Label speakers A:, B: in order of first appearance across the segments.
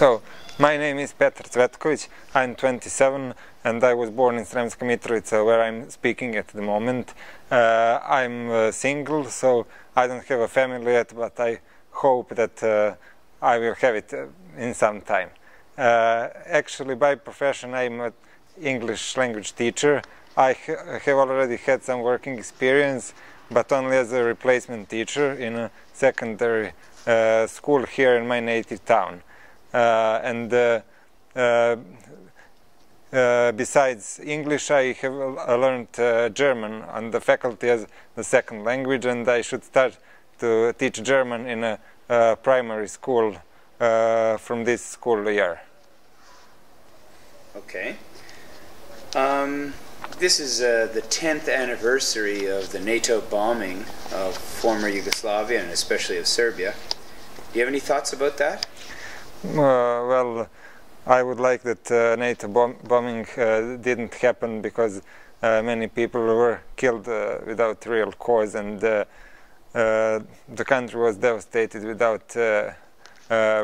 A: So, my name is Petar Cvetkovic, I'm 27 and I was born in Sremska Mitrovica, where I'm speaking at the moment. I'm single, so I don't have a family yet, but I hope that I will have it in some time. Actually, by profession, I'm an English language teacher. I have already had some working experience, but only as a replacement teacher in a secondary school here in my native town. Besides English, I have learned German on the faculty as the second language, and I should start to teach German in a primary school from this school year.
B: Okay. This is the 10th anniversary of the NATO bombing of former Yugoslavia, and especially of Serbia. Do you have any thoughts about that?
A: Well, I would like that NATO bombing didn't happen, because many people were killed without real cause, and the country was devastated without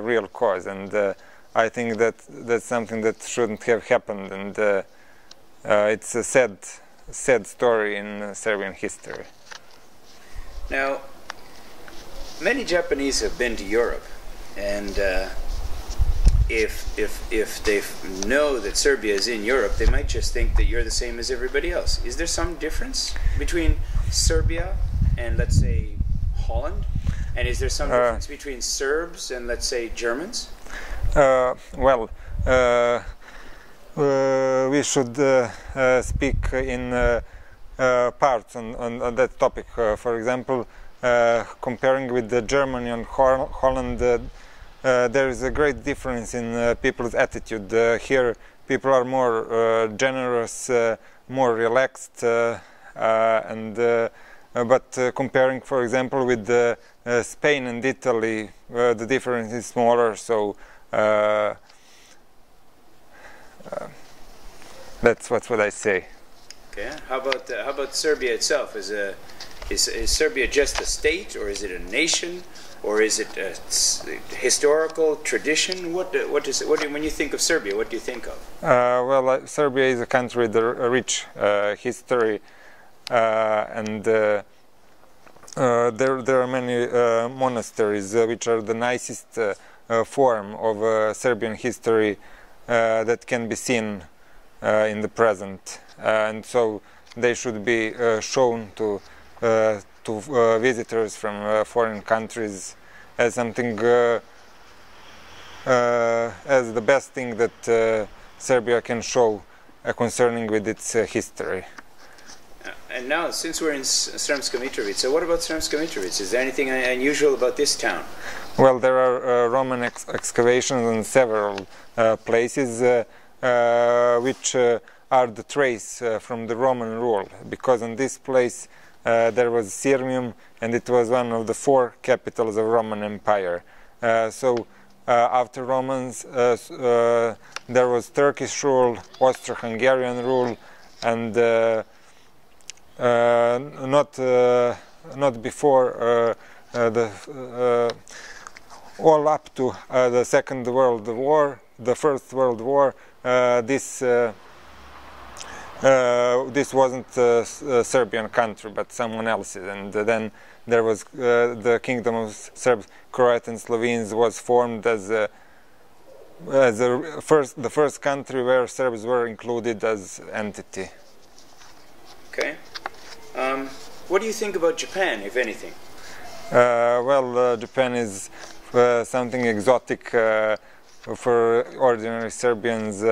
A: real cause, and I think that that's something that shouldn't have happened, and it's a sad story in Serbian history.
B: Now, many Japanese have been to Europe, and if they know that Serbia is in Europe, they might just think that you're the same as everybody else. Is there some difference between Serbia and, let's say, Holland? And is there some difference between Serbs and, let's say, Germans?
A: We should speak in parts on that topic. For example, comparing with Germany and Holland, there is a great difference in people's attitude. Here, people are more generous, more relaxed, but comparing, for example, with Spain and Italy, the difference is smaller. So that's what I say.
B: Okay. How about Serbia itself? Is Serbia just a state, or is it a nation, or is it a historical tradition? When you think of Serbia, what do you think of?
A: Well, Serbia is a country with a rich history, and there are many monasteries, which are the nicest form of Serbian history that can be seen in the present, and so they should be shown to visitors from foreign countries as something, as the best thing that Serbia can show concerning with its history.
B: And now, since we're in Sremska Mitrovica, what about Sremska Mitrovica? Is there anything unusual about this town?
A: Well, there are Roman excavations in several places which are the trace from the Roman rule, because in this place there was Sirmium, and it was one of the 4 capitals of Roman Empire. So after Romans, there was Turkish rule, Austro-Hungarian rule, and not before all up to the Second World War, the First World War. This wasn't a Serbian country, but someone else's, and then there was the Kingdom of Serbs, Croats, and Slovenes was formed as the first country where Serbs were included as entity.
B: Okay. What do you think about Japan, if anything?
A: Well, Japan is something exotic for ordinary Serbians,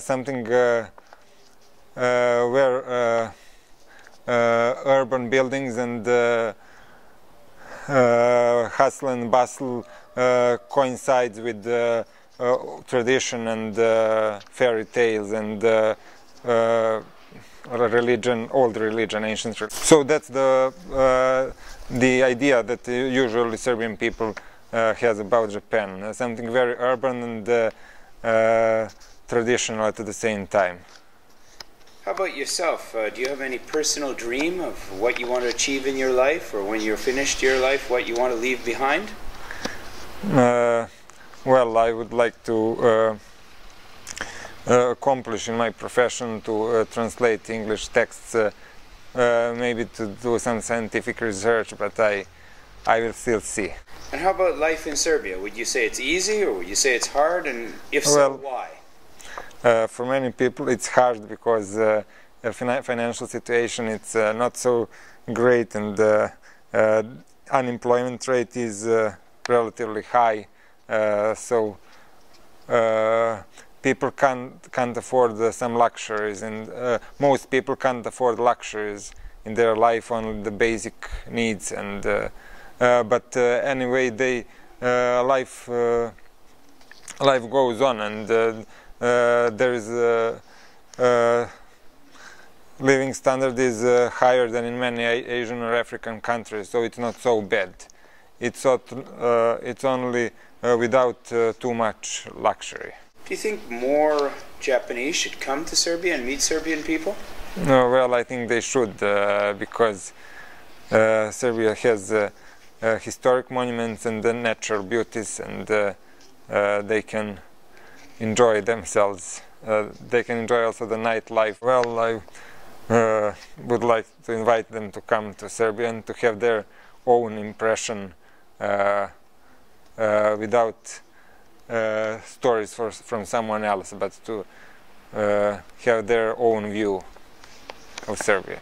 A: something where urban buildings and hustle and bustle coincides with tradition and fairy tales and religion, old religion, ancient religion. So that's the idea that usually Serbian people has about Japan, something very urban and traditional at the same time.
B: How about yourself? Do you have any personal dream of what you want to achieve in your life, or when you're finished your life, what you want to leave behind?
A: Well, I would like to accomplish in my profession to translate English texts, maybe to do some scientific research, but I will still see.
B: And how about life in Serbia? Would you say it's easy, or would you say it's hard, and if so, why?
A: For many people it's hard because the financial situation it's not so great, and unemployment rate is relatively high, so people can't afford some luxuries, and most people can't afford luxuries in their life, only the basic needs, and but anyway, life goes on, and there is living standard is higher than in many Asian or African countries, so it's not so bad. It's only without too much luxury.
B: Do you think more Japanese should come to Serbia and meet Serbian people?
A: No, well, I think they should, because Serbia has historic monuments and the natural beauties, and they can enjoy themselves. They can enjoy also the nightlife. Well, I would like to invite them to come to Serbia and to have their own impression without stories from someone else, but to have their own view of Serbia.